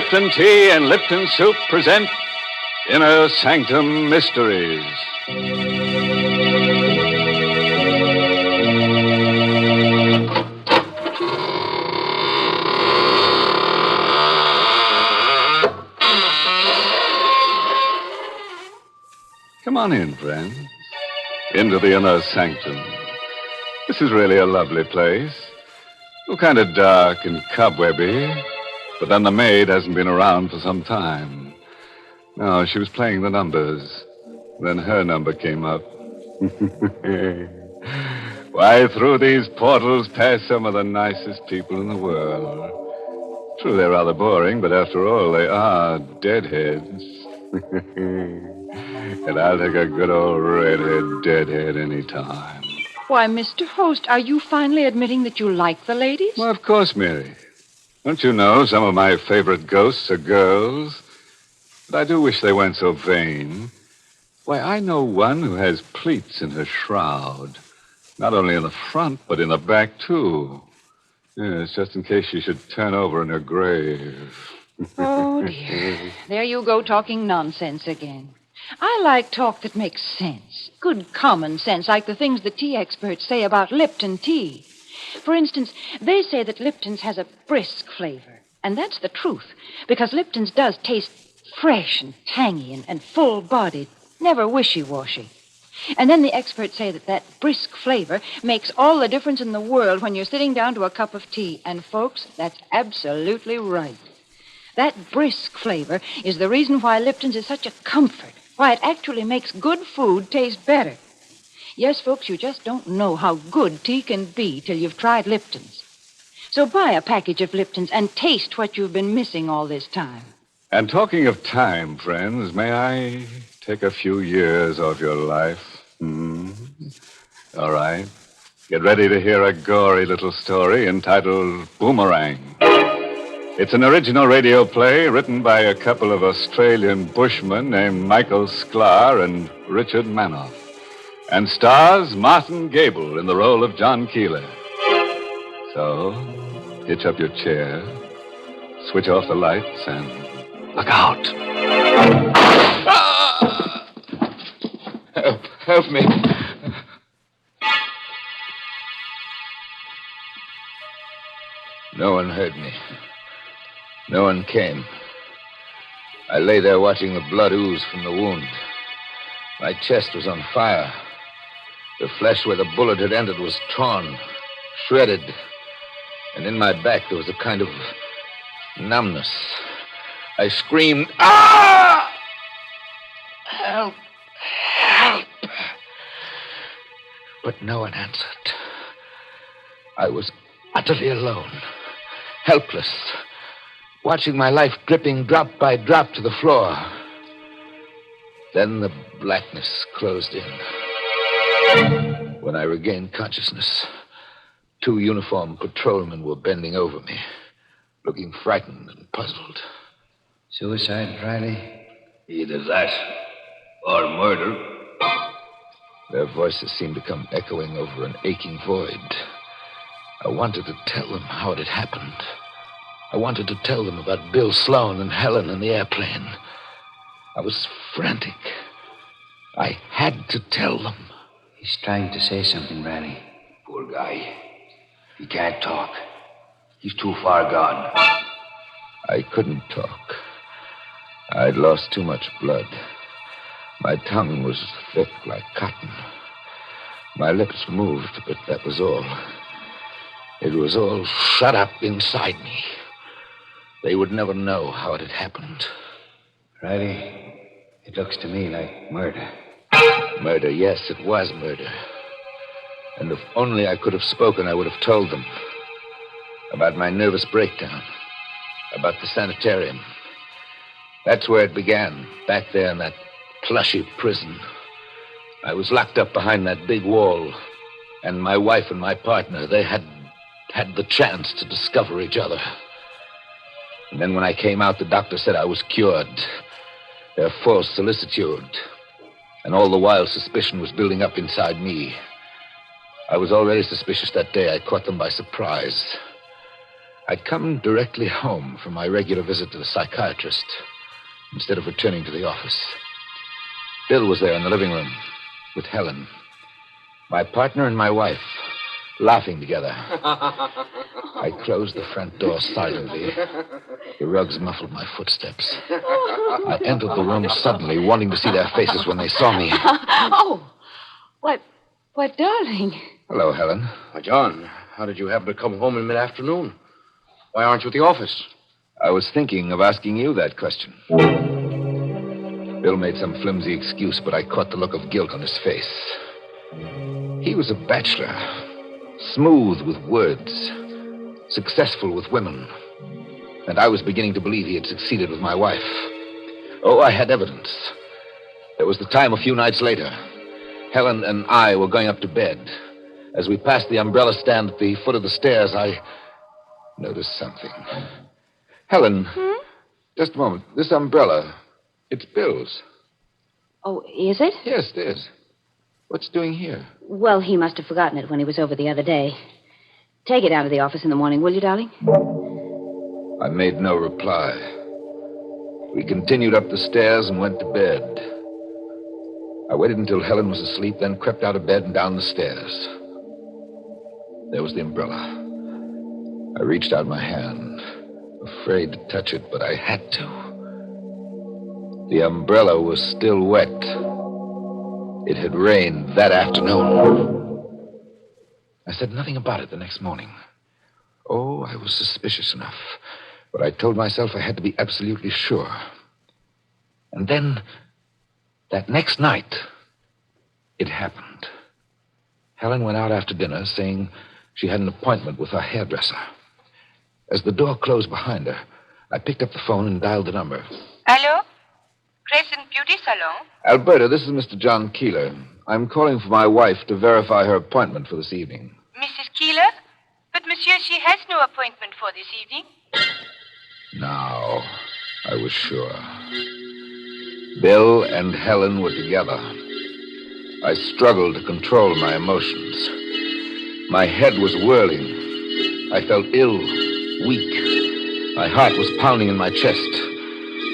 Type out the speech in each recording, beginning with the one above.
Lipton Tea and Lipton Soup present Inner Sanctum Mysteries. Come on in, friends. Into the Inner Sanctum. This is really a lovely place. Well, kind of dark and cobwebby, but then the maid hasn't been around for some time. No, she was playing the numbers. Then her number came up. Why, through these portals pass some of the nicest people in the world. True, they're rather boring, but after all, they are deadheads. And I'll take a good old redhead deadhead any time. Why, Mr. Host, are you finally admitting that you like the ladies? Well, of course, Mary. Don't you know some of my favorite ghosts are girls? But I do wish they weren't so vain. Why, I know one who has pleats in her shroud. Not only in the front, but in the back, too. Yes, just in case she should turn over in her grave. Oh, dear. There you go talking nonsense again. I like talk that makes sense. Good common sense, like the things the tea experts say about Lipton tea. For instance, they say that Lipton's has a brisk flavor. And that's the truth, because Lipton's does taste fresh and tangy and full-bodied, never wishy-washy. And then the experts say that brisk flavor makes all the difference in the world when you're sitting down to a cup of tea. And, folks, that's absolutely right. That brisk flavor is the reason why Lipton's is such a comfort, why it actually makes good food taste better. Yes, folks, you just don't know how good tea can be till you've tried Lipton's. So buy a package of Lipton's and taste what you've been missing all this time. And talking of time, friends, may I take a few years off your life? All right. Get ready to hear a gory little story entitled Boomerang. It's an original radio play written by a couple of Australian bushmen named Michael Sklar and Richard Manoff, and stars Martin Gable in the role of John Keeler. So, hitch up your chair, switch off the lights, and look out. Help me. No one heard me. No one came. I lay there watching the blood ooze from the wound. My chest was on fire. The flesh where the bullet had ended was torn, shredded. And in my back there was a kind of numbness. I screamed, "Ah! Help! Help!" But no one answered. I was utterly alone, helpless, watching my life dripping drop by drop to the floor. Then the blackness closed in. When I regained consciousness, 2 uniformed patrolmen were bending over me, looking frightened and puzzled. Suicide, Riley? Either that or murder. Their voices seemed to come echoing over an aching void. I wanted to tell them how it had happened. I wanted to tell them about Bill Sloan and Helen and the airplane. I was frantic. I had to tell them. He's trying to say something, Riley. Poor guy. He can't talk. He's too far gone. I couldn't talk. I'd lost too much blood. My tongue was thick like cotton. My lips moved, but that was all. It was all shut up inside me. They would never know how it had happened. Riley, it looks to me like murder. Murder, yes, it was murder. And if only I could have spoken, I would have told them. About my nervous breakdown. About the sanitarium. That's where it began, back there in that plushy prison. I was locked up behind that big wall. And my wife and my partner, they had the chance to discover each other. And then when I came out, the doctor said I was cured. Their false solicitude. And all the while, suspicion was building up inside me. I was already suspicious that day. I caught them by surprise. I'd come directly home from my regular visit to the psychiatrist instead of returning to the office. Bill was there in the living room with Helen, my partner and my wife, laughing together. I closed the front door silently. The rugs muffled my footsteps. I entered the room suddenly, wanting to see their faces when they saw me. Oh, what, darling? Hello, Helen. Why, John, how did you happen to come home in mid-afternoon? Why aren't you at the office? I was thinking of asking you that question. Bill made some flimsy excuse, but I caught the look of guilt on his face. He was a bachelor, smooth with words, successful with women. And I was beginning to believe he had succeeded with my wife. Oh, I had evidence. There was the time a few nights later. Helen and I were going up to bed. As we passed the umbrella stand at the foot of the stairs, I noticed something. Helen, just a moment. This umbrella, it's Bill's. Oh, is it? Yes, it is. What's it doing here? Well, he must have forgotten it when he was over the other day. Take it down to the office in the morning, will you, darling? I made no reply. We continued up the stairs and went to bed. I waited until Helen was asleep, then crept out of bed and down the stairs. There was the umbrella. I reached out my hand, afraid to touch it, but I had to. The umbrella was still wet. It had rained that afternoon. I said nothing about it the next morning. Oh, I was suspicious enough, but I told myself I had to be absolutely sure. And then, that next night, it happened. Helen went out after dinner, saying she had an appointment with her hairdresser. As the door closed behind her, I picked up the phone and dialed the number. Hello? Crescent Beauty Salon? Alberta, this is Mr. John Keeler. I'm calling for my wife to verify her appointment for this evening. Mrs. Keeler? But, monsieur, she has no appointment for this evening. Now, I was sure. Bill and Helen were together. I struggled to control my emotions. My head was whirling. I felt ill, weak. My heart was pounding in my chest.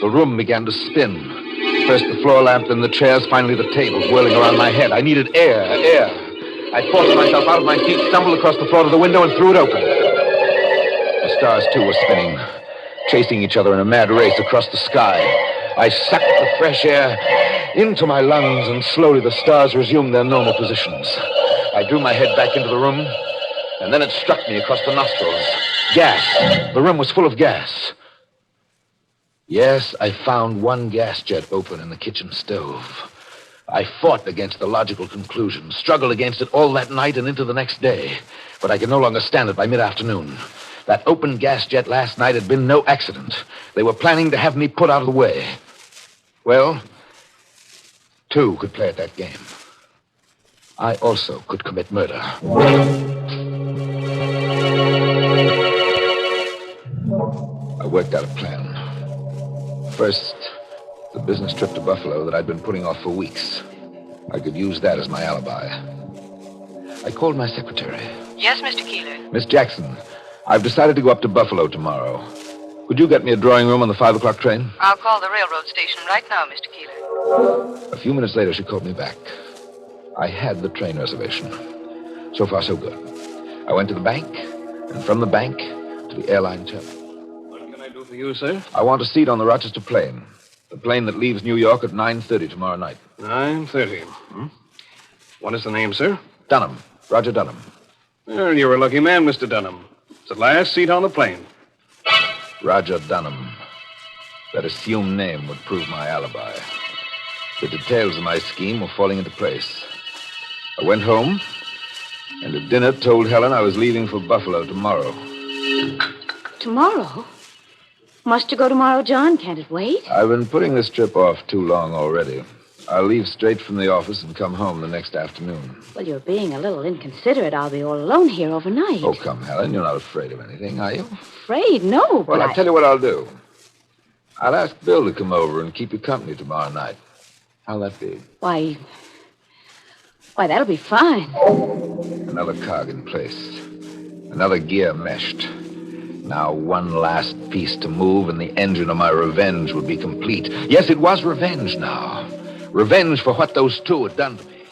The room began to spin. First the floor lamp, then the chairs, finally the table whirling around my head. I needed air. I forced myself out of my seat, stumbled across the floor to the window, and threw it open. The stars, too, were spinning, chasing each other in a mad race across the sky. I sucked the fresh air into my lungs, and slowly the stars resumed their normal positions. I drew my head back into the room, and then it struck me across the nostrils. Gas. The room was full of gas. Yes, I found one gas jet open in the kitchen stove. I fought against the logical conclusion, struggled against it all that night and into the next day. But I could no longer stand it by mid-afternoon. That open gas jet last night had been no accident. They were planning to have me put out of the way. Well, two could play at that game. I also could commit murder. I worked out a plan. First, the business trip to Buffalo that I'd been putting off for weeks. I could use that as my alibi. I called my secretary. Yes, Mr. Keeler. Miss Jackson, I've decided to go up to Buffalo tomorrow. Could you get me a drawing room on the 5 o'clock train? I'll call the railroad station right now, Mr. Keeler. A few minutes later, she called me back. I had the train reservation. So far, so good. I went to the bank, and from the bank to the airline terminal. What can I do for you, sir? I want a seat on the Rochester plane. The plane that leaves New York at 9:30 tomorrow night. 9:30. What is the name, sir? Dunham. Roger Dunham. Well, you're a lucky man, Mr. Dunham. It's the last seat on the plane. Roger Dunham. That assumed name would prove my alibi. The details of my scheme were falling into place. I went home, and at dinner told Helen I was leaving for Buffalo tomorrow. Tomorrow? Must you go tomorrow, John? Can't it wait? I've been putting this trip off too long already. I'll leave straight from the office and come home the next afternoon. Well, you're being a little inconsiderate. I'll be all alone here overnight. Oh, come, Helen. You're not afraid of anything, are you? Afraid? No, but Well, I'll tell you what I'll do. I'll ask Bill to come over and keep you company tomorrow night. How'll that be? Why, that'll be fine. Another cog in place. Another gear meshed. Now one last piece to move, and the engine of my revenge would be complete. Yes, it was revenge now. Revenge for what those two had done to me.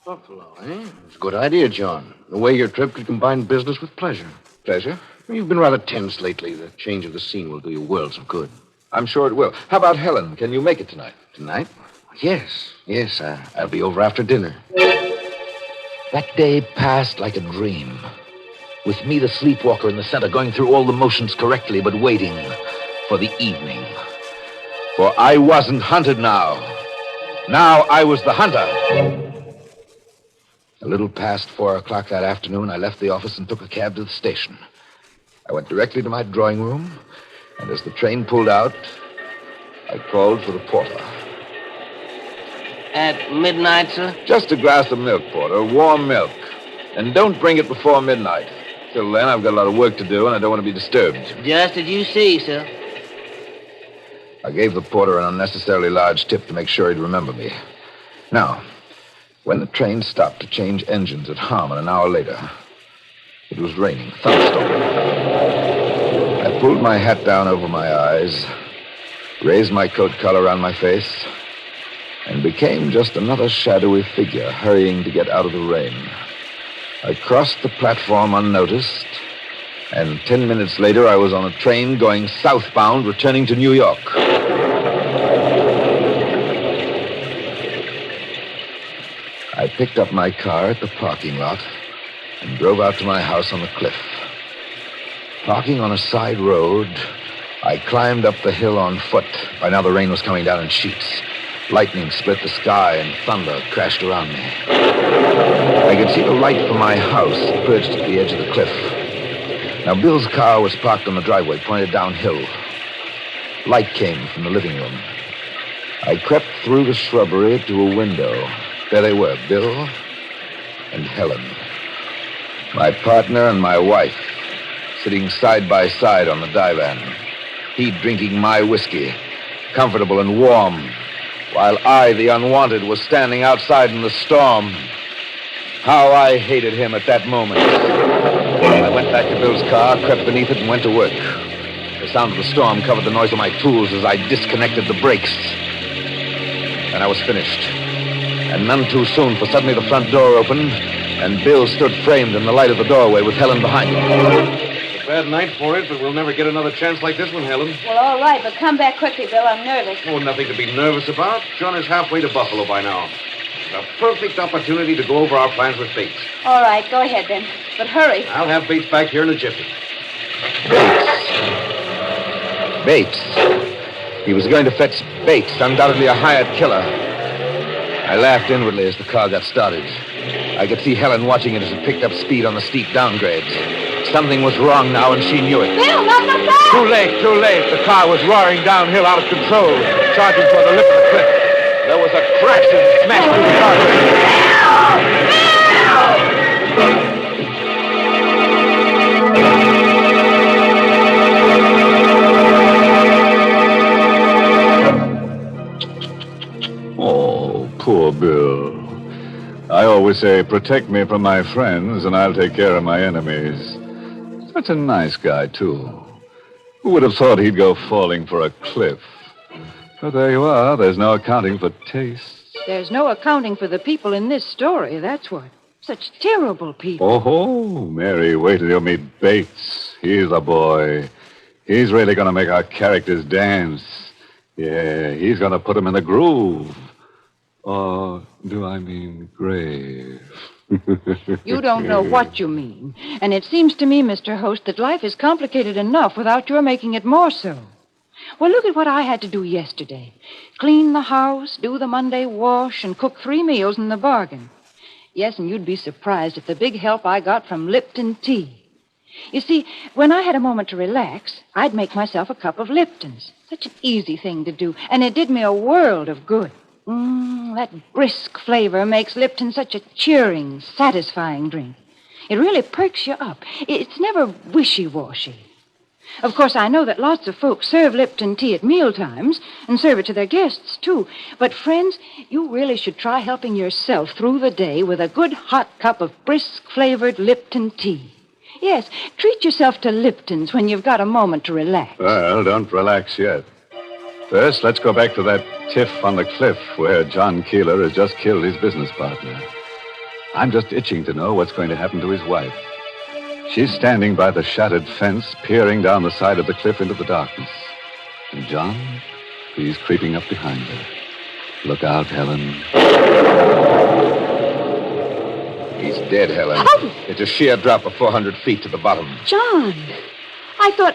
Buffalo, eh? It's a good idea, John. The way your trip could combine business with pleasure. Pleasure? You've been rather tense lately. The change of the scene will do you worlds of good. I'm sure it will. How about Helen? Can you make it tonight? Tonight? Yes. I'll be over after dinner. That day passed like a dream. With me, the sleepwalker in the center, going through all the motions correctly, but waiting for the evening. For I wasn't hunted now. Now I was the hunter. A little past 4 o'clock that afternoon, I left the office and took a cab to the station. I went directly to my drawing room, and as the train pulled out, I called for the porter. At midnight, sir? Just a glass of milk, porter, warm milk. And don't bring it before midnight. Till then, I've got a lot of work to do, and I don't want to be disturbed. Just as you see, sir. I gave the porter an unnecessarily large tip to make sure he'd remember me. Now, when the train stopped to change engines at Harmon an hour later, it was raining, thunderstorm. I pulled my hat down over my eyes, raised my coat collar around my face, and became just another shadowy figure hurrying to get out of the rain. I crossed the platform unnoticed, and 10 minutes later I was on a train going southbound, returning to New York. I picked up my car at the parking lot and drove out to my house on the cliff. Parking on a side road, I climbed up the hill on foot. By now the rain was coming down in sheets. Lightning split the sky and thunder crashed around me. I could see the light from my house perched at the edge of the cliff. Now, Bill's car was parked on the driveway, pointed downhill. Light came from the living room. I crept through the shrubbery to a window. There they were, Bill and Helen. My partner and my wife, sitting side by side on the divan. He drinking my whiskey, comfortable and warm, while I, the unwanted, was standing outside in the storm. How I hated him at that moment. I went back to Bill's car, crept beneath it, and went to work. The sound of the storm covered the noise of my tools as I disconnected the brakes. And I was finished. And none too soon, for suddenly the front door opened, and Bill stood framed in the light of the doorway with Helen behind him. It's a bad night for it, but we'll never get another chance like this one, Helen. Well, all right, but come back quickly, Bill. I'm nervous. Oh, nothing to be nervous about. John is halfway to Buffalo by now. A perfect opportunity to go over our plans with Bates. All right, go ahead then. But hurry. I'll have Bates back here in a jiffy. Bates. He was going to fetch Bates, undoubtedly a hired killer. I laughed inwardly as the car got started. I could see Helen watching it as it picked up speed on the steep downgrades. Something was wrong now, and she knew it. Bill, not so fast! Too late. The car was roaring downhill out of control, charging toward the lip of the cliff. There was a crash and smash through the guardrail. Oh, poor Bill. I always say, protect me from my friends, and I'll take care of my enemies. Such a nice guy, too. Who would have thought he'd go falling for a cliff? But there you are. There's no accounting for tastes. There's no accounting for the people in this story, that's what. Such terrible people. Oh, Mary, wait till you meet Bates. He's a boy. He's really going to make our characters dance. Yeah, he's going to put them in the groove. Or do I mean grave? You don't know what you mean. And it seems to me, Mr. Host, that life is complicated enough without your making it more so. Well, look at what I had to do yesterday. Clean the house, do the Monday wash, and cook 3 meals in the bargain. Yes, and you'd be surprised at the big help I got from Lipton tea. You see, when I had a moment to relax, I'd make myself a cup of Lipton's. Such an easy thing to do, and it did me a world of good. That brisk flavor makes Lipton such a cheering, satisfying drink. It really perks you up. It's never wishy-washy. Of course, I know that lots of folks serve Lipton tea at mealtimes and serve it to their guests, too. But, friends, you really should try helping yourself through the day with a good hot cup of brisk-flavored Lipton tea. Yes, treat yourself to Lipton's when you've got a moment to relax. Well, don't relax yet. First, let's go back to that tiff on the cliff where John Keeler has just killed his business partner. I'm just itching to know what's going to happen to his wife. She's standing by the shattered fence, peering down the side of the cliff into the darkness. And John, he's creeping up behind her. Look out, Helen. He's dead, Helen. Oh! It's a sheer drop of 400 feet to the bottom. John, I thought...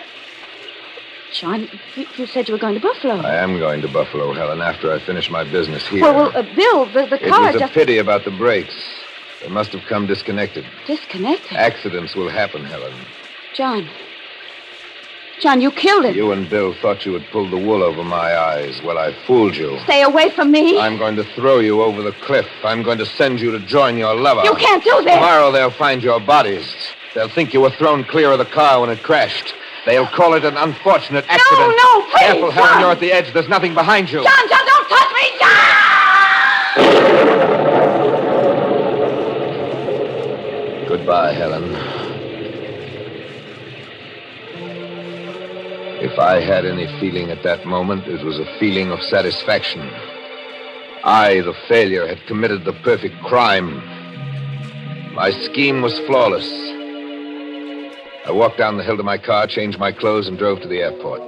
John, you said you were going to Buffalo. I am going to Buffalo, Helen, after I finish my business here. Well, Bill, the It car was a just... pity about the brakes. They must have come disconnected. Disconnected? Accidents will happen, Helen. John, you killed him. You and Bill thought you had pulled the wool over my eyes. Well, I fooled you. Stay away from me. I'm going to throw you over the cliff. I'm going to send you to join your lover. You can't do this. Tomorrow they'll find your bodies. They'll think you were thrown clear of the car when it crashed. They'll call it an unfortunate accident. No, please, Careful, Helen, John. you're at the edge. There's nothing behind you. John, don't touch me, John! Goodbye, Helen. If I had any feeling at that moment, it was a feeling of satisfaction. I, the failure, had committed the perfect crime. My scheme was flawless. I walked down the hill to my car, changed my clothes, and drove to the airport.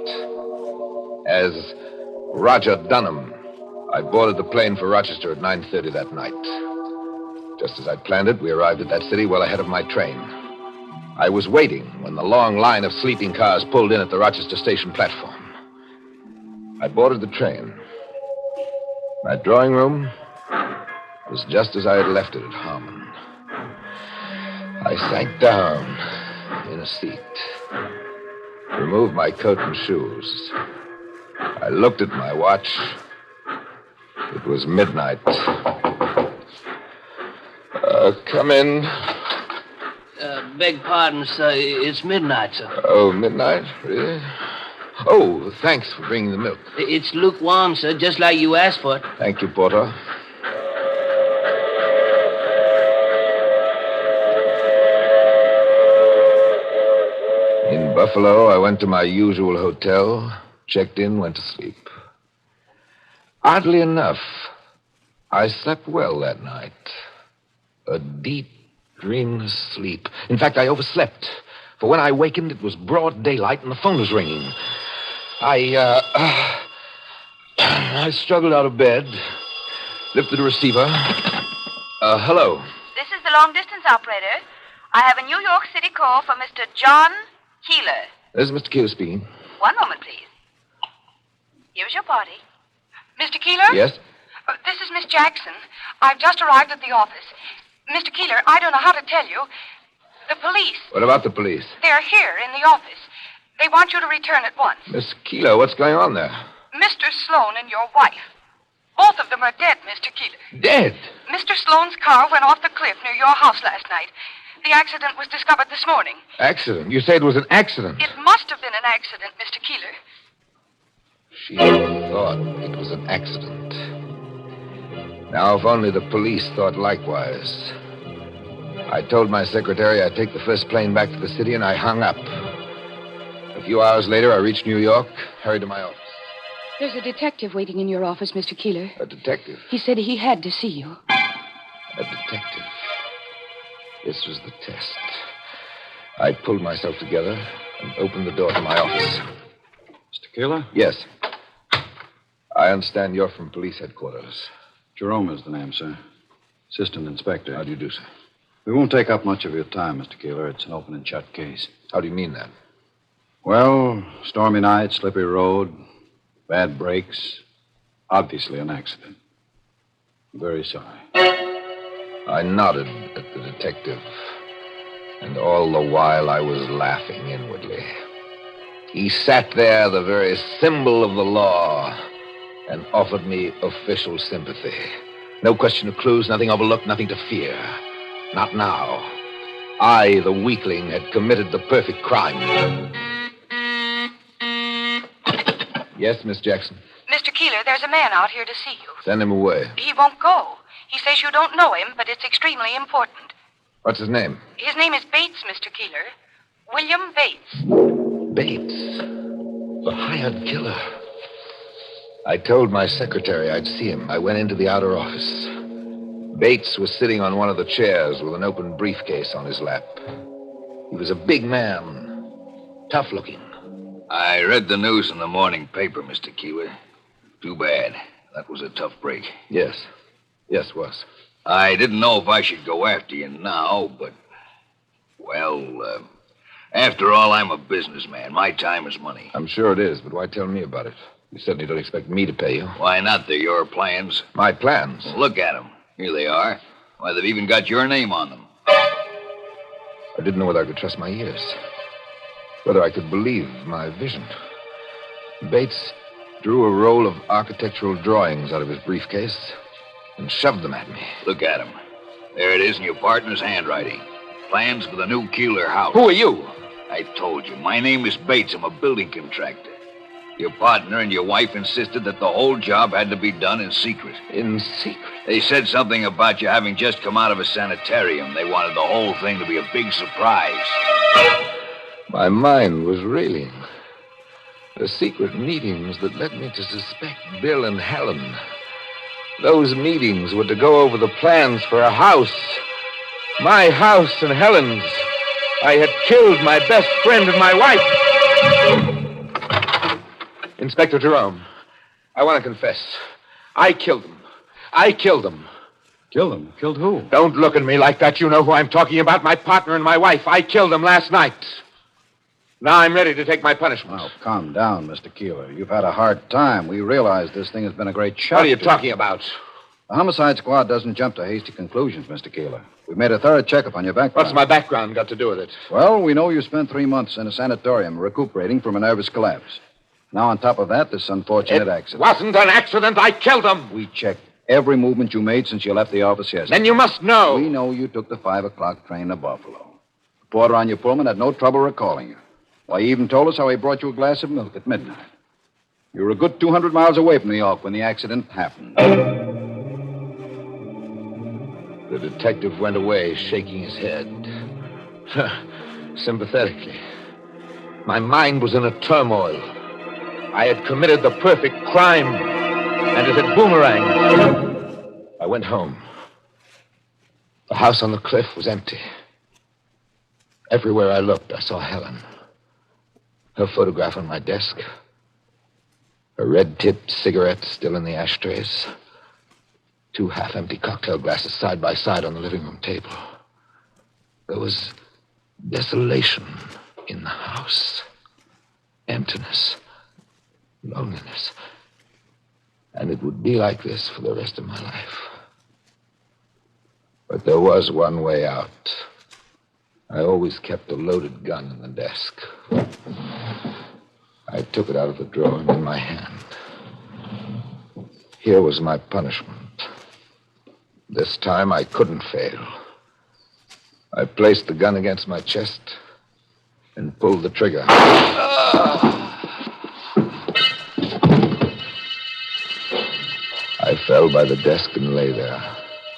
As Roger Dunham, I boarded the plane for Rochester at 9:30 that night. Just as I'd planned it, we arrived at that city well ahead of my train. I was waiting when the long line of sleeping cars pulled in at the Rochester station platform. I boarded the train. My drawing room was just as I had left it at Harmon. I sank down in a seat, removed my coat and shoes. I looked at my watch. It was midnight. Come in. Beg pardon, sir. It's midnight, sir. Oh, midnight? Really? Oh, thanks for bringing the milk. It's lukewarm, sir, just like you asked for it. Thank you, Porter. In Buffalo, I went to my usual hotel, checked in, went to sleep. Oddly enough, I slept well that night. A deep, dreamless sleep. In fact, I overslept. For when I wakened, it was broad daylight and the phone was ringing. I struggled out of bed, lifted the receiver. Hello. This is the long-distance operator. I have a New York City call for Mr. John Keeler. This is Mr. Keeler speaking. One moment, please. Here's your party. Mr. Keeler? Yes? This is Miss Jackson. I've just arrived at the office. Mr. Keeler, I don't know how to tell you. The police, What about the police? they're here in the office. They want you to return at once. Miss Keeler, what's going on there? Mr. Sloan and your wife. Both of them are dead, Mr. Keeler. Dead? Mr. Sloan's car went off the cliff near your house last night. The accident was discovered this morning. Accident? You say it was an accident? It must have been an accident, Mr. Keeler. She thought it was an accident. Now, if only the police thought likewise. I told my secretary I'd take the first plane back to the city, and I hung up. A few hours later, I reached New York, hurried to my office. There's a detective waiting in your office, Mr. Keeler. A detective? He said he had to see you. A detective. This was the test. I pulled myself together and opened the door to my office. Mr. Keeler? Yes. I understand you're from police headquarters. Jerome is the name, sir. Assistant Inspector. How do you do, sir? We won't take up much of your time, Mr. Keeler. It's an open and shut case. How do you mean that? Well, stormy night, slippery road, bad brakes. Obviously an accident. I'm very sorry. I nodded at the detective, and all the while I was laughing inwardly. He sat there, the very symbol of the law, and offered me official sympathy. No question of clues, nothing overlooked, nothing to fear. Not now. I, the weakling, had committed the perfect crime. Yes, Miss Jackson? Mr. Keeler, there's a man out here to see you. Send him away. He won't go. He says you don't know him, but it's extremely important. What's his name? His name is Bates, Mr. Keeler. William Bates. Bates. The hired killer. I told my secretary I'd see him. I went into the outer office. Bates was sitting on one of the chairs with an open briefcase on his lap. He was a big man, tough looking. I read the news in the morning paper, Mr. Keeler. Too bad. That was a tough break. Yes. Yes, was. I didn't know if I should go after you now, but... Well, after all, I'm a businessman. My time is money. I'm sure it is, but why tell me about it? You certainly don't expect me to pay you. Why not? They're your plans. My plans? Well, look at them. Here they are. Why, they've even got your name on them. I didn't know whether I could trust my ears. Whether I could believe my vision. Bates drew a roll of architectural drawings out of his briefcase and shoved them at me. Look at them. There it is in your partner's handwriting. Plans for the new Keeler house. Who are you? I told you. My name is Bates. I'm a building contractor. Your partner and your wife insisted that the whole job had to be done in secret. In secret? They said something about you having just come out of a sanitarium. They wanted the whole thing to be a big surprise. My mind was reeling. The secret meetings that led me to suspect Bill and Helen. Those meetings were to go over the plans for a house. My house and Helen's. I had killed my best friend and my wife. Inspector Jerome, I want to confess. I killed them. I killed them. Killed them? Killed who? Don't look at me like that. You know who I'm talking about. My partner and my wife. I killed them last night. Now I'm ready to take my punishment. Now, calm down, Mr. Keeler. You've had a hard time. We realize this thing has been a great shock. What are you talking about? The homicide squad doesn't jump to hasty conclusions, Mr. Keeler. We've made a thorough checkup on your background. What's my background got to do with it? Well, we know you spent 3 months in a sanatorium recuperating from a nervous collapse. Now, on top of that, this unfortunate accident. It wasn't an accident. I killed them. We checked every movement you made since you left the office yesterday. Then you must know. We know you took the 5 o'clock train to Buffalo. The porter on your Pullman had no trouble recalling you. Why, he even told us how he brought you a glass of milk at midnight. You were a good 200 miles away from New York when the accident happened. The detective went away, shaking his head. Sympathetically. My mind was in a turmoil. I had committed the perfect crime, and it had boomeranged. I went home. The house on the cliff was empty. Everywhere I looked, I saw Helen. Her photograph on my desk. Her red-tipped cigarette still in the ashtrays. 2 half-empty cocktail glasses side by side on the living room table. There was desolation in the house. Emptiness. Loneliness. And it would be like this for the rest of my life. But there was one way out. I always kept a loaded gun in the desk. I took it out of the drawer and in my hand. Here was my punishment. This time I couldn't fail. I placed the gun against my chest and pulled the trigger. I fell by the desk and lay there,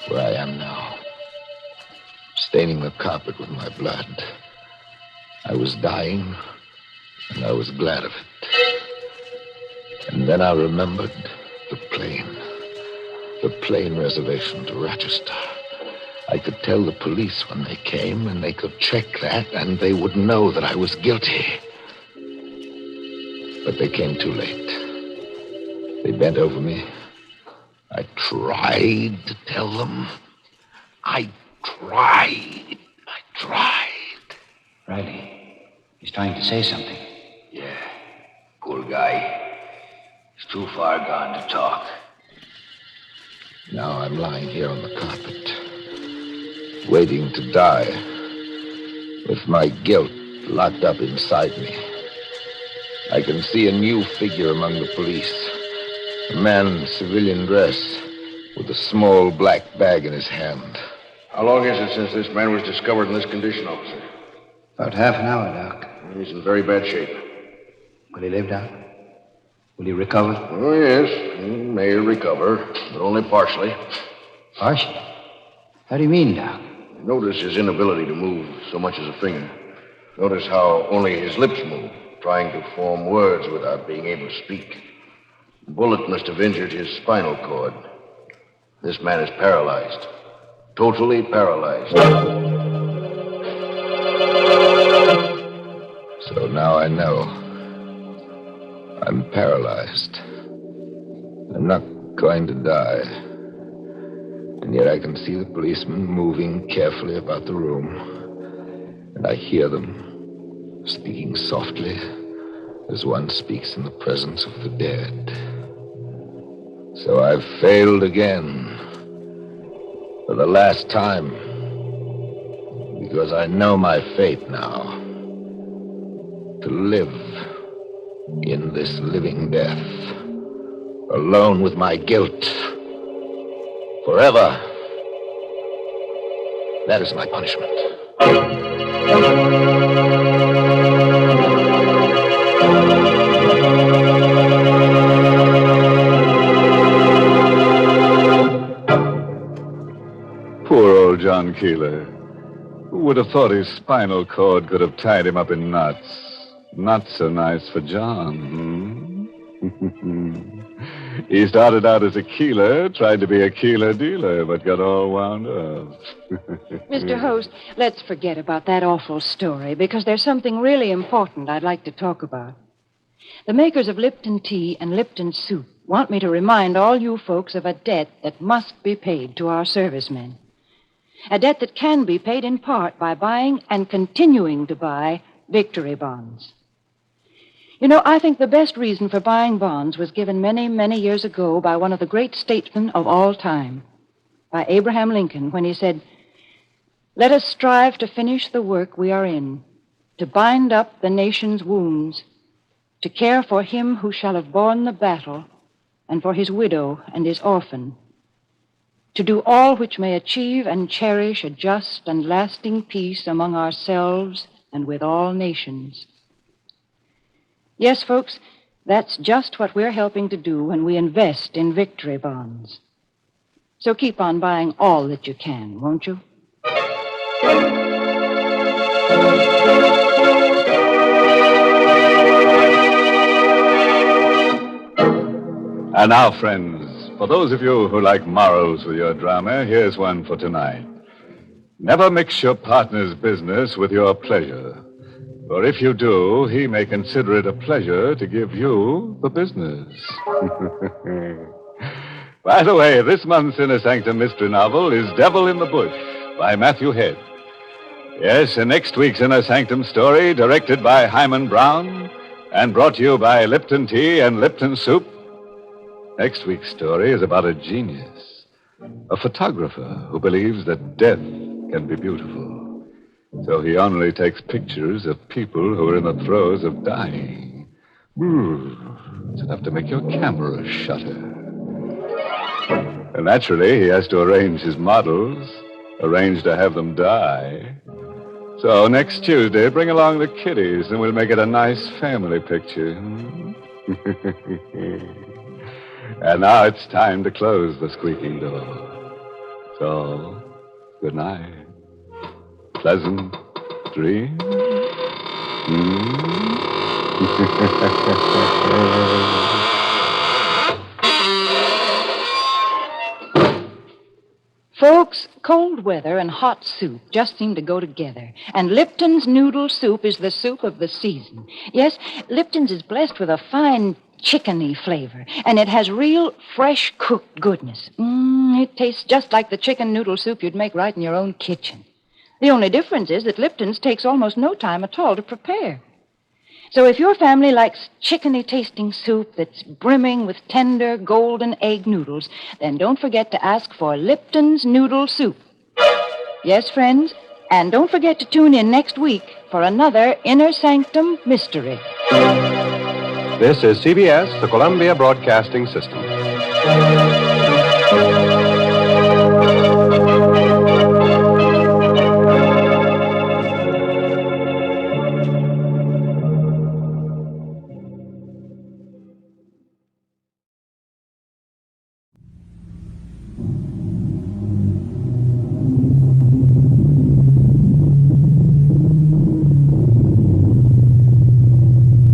where I am now, staining the carpet with my blood. I was dying, and I was glad of it. And then I remembered the plane reservation to Rochester. I could tell the police when they came, and they could check that, and they would know that I was guilty. But they came too late. They bent over me. I tried to tell them. I tried. Riley, he's trying to say something. Yeah, poor guy. He's too far gone to talk. Now I'm lying here on the carpet, waiting to die, with my guilt locked up inside me. I can see a new figure among the police. A man in civilian dress with a small black bag in his hand. How long is it since this man was discovered in this condition, officer? About half an hour, Doc. He's in very bad shape. Will he live, Doc? Will he recover? Oh, yes. He may recover, but only partially. Partially? How do you mean, Doc? Notice his inability to move so much as a finger. Notice how only his lips move, trying to form words without being able to speak. The bullet must have injured his spinal cord. This man is paralyzed. Totally paralyzed. So now I know. I'm paralyzed. I'm not going to die. And yet I can see the policemen moving carefully about the room. And I hear them speaking softly as one speaks in the presence of the dead. So I've failed again. For the last time. Because I know my fate now. To live in this living death. Alone with my guilt. Forever. That is my punishment. Poor old John Keeler. Who would have thought his spinal cord could have tied him up in knots? Not so nice for John, He started out as a Keeler, tried to be a Keeler dealer, but got all wound up. Mr. Host, let's forget about that awful story, because there's something really important I'd like to talk about. The makers of Lipton tea and Lipton soup want me to remind all you folks of a debt that must be paid to our servicemen. A debt that can be paid in part by buying and continuing to buy victory bonds. You know, I think the best reason for buying bonds was given many, many years ago by one of the great statesmen of all time, by Abraham Lincoln, when he said, "Let us strive to finish the work we are in, to bind up the nation's wounds, to care for him who shall have borne the battle, and for his widow and his orphan, to do all which may achieve and cherish a just and lasting peace among ourselves and with all nations." Yes, folks, that's just what we're helping to do when we invest in victory bonds. So keep on buying all that you can, won't you? And now, friends, for those of you who like morals with your drama, here's one for tonight. Never mix your partner's business with your pleasure. For if you do, he may consider it a pleasure to give you the business. By the way, this month's Inner Sanctum mystery novel is Devil in the Bush by Matthew Head. Yes, and next week's Inner Sanctum story, directed by Hyman Brown and brought to you by Lipton Tea and Lipton Soup. Next week's story is about a genius, a photographer who believes that death can be beautiful. So he only takes pictures of people who are in the throes of dying. It's enough to make your camera shudder. And naturally, he has to arrange his models, arrange to have them die. So next Tuesday, bring along the kiddies, and we'll make it a nice family picture. And now it's time to close the squeaking door. So, good night. Pleasant dreams. Folks, cold weather and hot soup just seem to go together. And Lipton's noodle soup is the soup of the season. Yes, Lipton's is blessed with a fine chickeny flavor, and it has real fresh cooked goodness. It tastes just like the chicken noodle soup you'd make right in your own kitchen. The only difference is that Lipton's takes almost no time at all to prepare. So if your family likes chickeny-tasting soup that's brimming with tender golden egg noodles, then don't forget to ask for Lipton's Noodle Soup. Yes, friends, and don't forget to tune in next week for another Inner Sanctum Mystery. This is CBS, the Columbia Broadcasting System.